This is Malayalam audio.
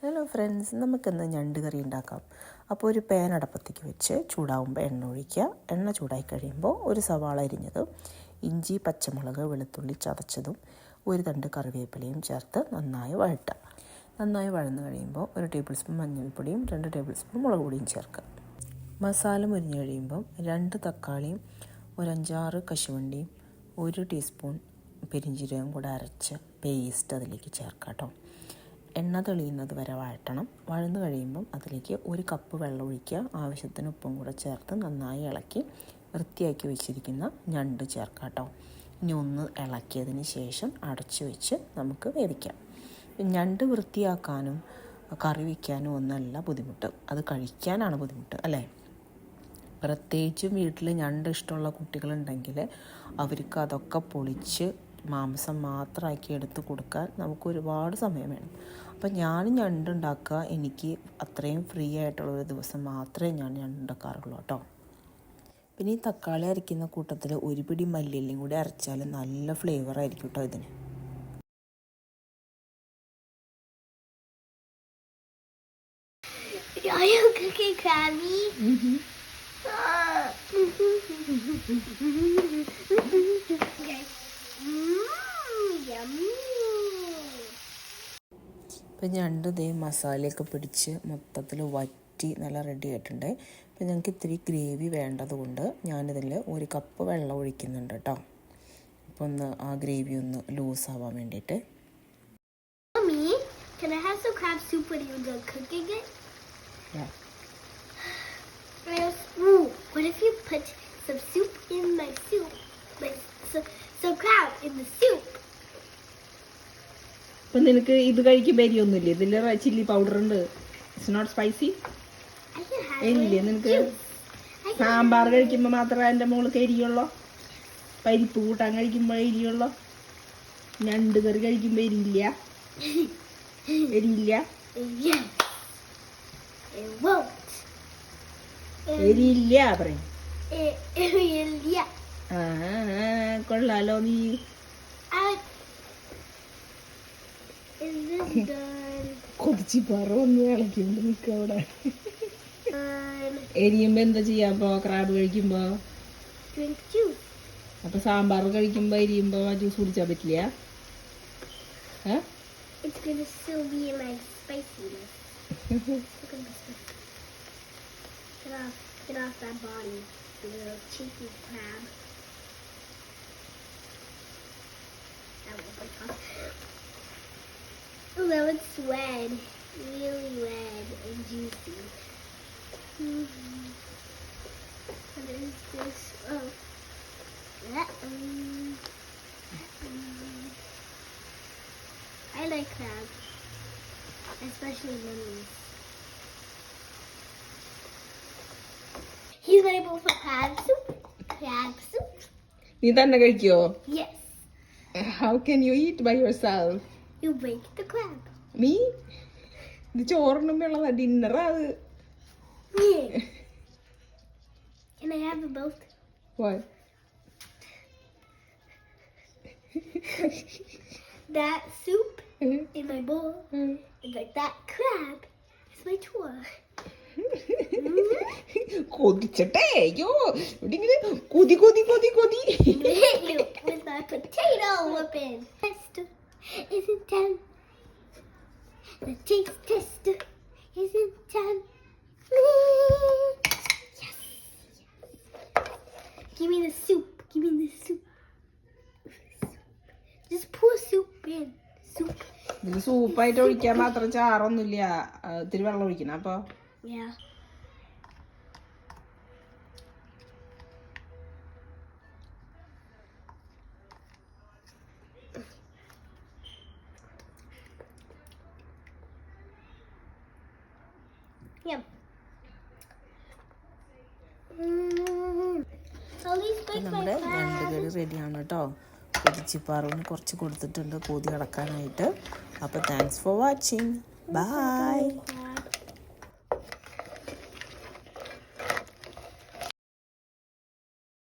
ഹലോ ഫ്രണ്ട്സ്, നമുക്കിന്ന് ഞണ്ട് കറി ഉണ്ടാക്കാം. അപ്പോൾ ഒരു പാൻ അടപ്പത്തേക്ക് വെച്ച് ചൂടാവുമ്പോൾ എണ്ണ ഒഴിക്കുക. എണ്ണ ചൂടായി കഴിയുമ്പോൾ ഒരു സവാള അരിഞ്ഞതും ഇഞ്ചി, പച്ചമുളക്, വെളുത്തുള്ളി ചതച്ചതും ഒരു തണ്ട് കറിവേപ്പിലയും ചേർത്ത് നന്നായി വഴറ്റുക. നന്നായി വഴന്നു കഴിയുമ്പോൾ 1 ടേബിൾ സ്പൂൺ മഞ്ഞൾപ്പൊടിയും 2 ടേബിൾ സ്പൂൺ മുളക് പൊടിയും ചേർക്കുക. മസാല മുരിഞ്ഞ് കഴിയുമ്പം 2 തക്കാളിയും 5-6 കശുവണ്ടിയും 1 ടീസ്പൂൺ പെരിഞ്ചീരകം കൂടെ അരച്ച പേസ്റ്റ് അതിലേക്ക് ചേർക്കാം കേട്ടോ. എണ്ണ തെളിയുന്നത് വരെ വഴറ്റണം. വഴന്നു കഴിയുമ്പം അതിലേക്ക് 1 കപ്പ് വെള്ളം ഒഴിക്കുക. ആവശ്യത്തിന് ഉപ്പും കൂടെ ചേർത്ത് നന്നായി ഇളക്കി വൃത്തിയാക്കി വെച്ചിരിക്കുന്ന ഞണ്ട് ചേർക്കാം കേട്ടോ. ഇനി ഒന്ന് ഇളക്കിയതിന് ശേഷം അടച്ചു വെച്ച് നമുക്ക് വേവിക്കാം. ഞണ്ട് വൃത്തിയാക്കാനും കറി വയ്ക്കാനും ഒന്നല്ല ബുദ്ധിമുട്ട്, അത് കഴിക്കാനാണ് ബുദ്ധിമുട്ട് അല്ലേ. പ്രത്യേകിച്ചും വീട്ടിൽ ഞണ്ട് ഇഷ്ടമുള്ള കുട്ടികളുണ്ടെങ്കിൽ അവർക്ക് അതൊക്കെ പൊളിച്ച് മാംസം മാത്രമാക്കി എടുത്ത് കൊടുക്കാൻ നമുക്ക് ഒരുപാട് സമയം വേണം. അപ്പം ഞാൻ ഞണ്ടുണ്ടാക്കുക, എനിക്ക് അത്രയും ഫ്രീ ആയിട്ടുള്ളൊരു ദിവസം മാത്രമേ ഞാൻ ഞണ്ടുണ്ടാക്കാറുള്ളൂ കേട്ടോ. പിന്നെ ഈ തക്കാളി അരയ്ക്കുന്ന കൂട്ടത്തിൽ 1 പിടി മല്ലിയിലയും കൂടി അരച്ചാൽ നല്ല ഫ്ലേവർ ആയിരിക്കും കേട്ടോ ഇതിന്. Are you cooking crabby? Yummy. ഇപ്പം ഞണ്ട് മസാലയൊക്കെ പിടിച്ച് മൊത്തത്തിൽ വറ്റി നല്ല റെഡി ആയിട്ടുണ്ട്. ഇപ്പം ഞങ്ങൾക്ക് ഇത്തിരി ഗ്രേവി വേണ്ടതുകൊണ്ട് ഞാനിതിൽ 1 കപ്പ് വെള്ളം ഒഴിക്കുന്നുണ്ട് കേട്ടോ. അപ്പോൾ ഒന്ന് ആ ഗ്രേവി ഒന്ന് ലൂസ് ആവാൻ വേണ്ടിയിട്ട്. Mommy, can I have some crab soup when you're done cooking it? Yeah. Ooh, what if you put some soup in my soup? Some crab in the soup. അപ്പം നിനക്ക് ഇത് കഴിക്കുമ്പോൾ എരിയൊന്നുമില്ല? ഇതിൽ ചില്ലി പൗഡർ ഉണ്ട്. It's not spicy. എരിയില്ലേ നിനക്ക്? സാമ്പാർ കഴിക്കുമ്പോൾ മാത്രമേ എൻ്റെ മോൾക്ക് എരിയുള്ളൂ? പരിപ്പ് കൂട്ടാൻ കഴിക്കുമ്പോൾ എരിയുള്ളൂ? ഞണ്ട് കറി കഴിക്കുമ്പോൾ എരിയില്ല? എരിയില്ല? Yes. It won't. എരിയില്ല പറയും. Yeah. കൊള്ളാലോ നീ. Is this done? കൊതിച്ച് പറന്ന് ഇളക്കിണ്ട് നിൽക്കവിടെ. എരിയുമ്പോൾ എന്താ ചെയ്യാപ്പോ? ക്രാബ് കഴിക്കുമ്പോ Drink juice. അപ്പൊ സാമ്പാർ കഴിക്കുമ്പോ എരിയുമ്പോ ജ്യൂസ് കുടിച്ചാൽ പറ്റില്ല? It's gonna still be in my spiciness. Look at this. Get off that body, you little cheeky crab. Oh, that looks red, really red and juicy. What is this? Oh, I like crab, especially lemons. Here's my bowl for crab soup. Crab soup. നീ തന്നെ കഴിക്കോ? Yes. How can you eat by yourself? You break the crab. Me? ഇത് ചോറിനും ഉള്ളതാ, ഡിന്നറാ അത്. Yeah. Can I have them both? What? That soup in my bowl, and like that crab is my tour. കൊതിച്ചട്ടെ. അയ്യോ ഇവിടെ ഇങ്ങനെ കൊതി കൊതി കൊതി കൊതി. Hit you with my potato whipping. Tester isn't done. The taste tester isn't done. Yes. Give me the soup. Give me the soup. Just pour soup in. Soup. ഇതിൽ സൂപ്പായിട്ട് ഒഴിക്കാൻ മാത്രം ചാറൊന്നുമില്ല. ഇത്തിരി വെള്ളം ഒഴിക്കണം. അപ്പൊ Yeah. Yum. നമ്മുടെ ഞണ്ട് കറി റെഡിയാണ് കേട്ടോ. കൊതിച്ചിപ്പാറും കുറച്ച് കൊടുത്തിട്ടുണ്ട് കൊതി അടക്കാനായിട്ട്. അപ്പോൾ താങ്ക്സ് ഫോർ വാച്ചിങ്. ബൈ.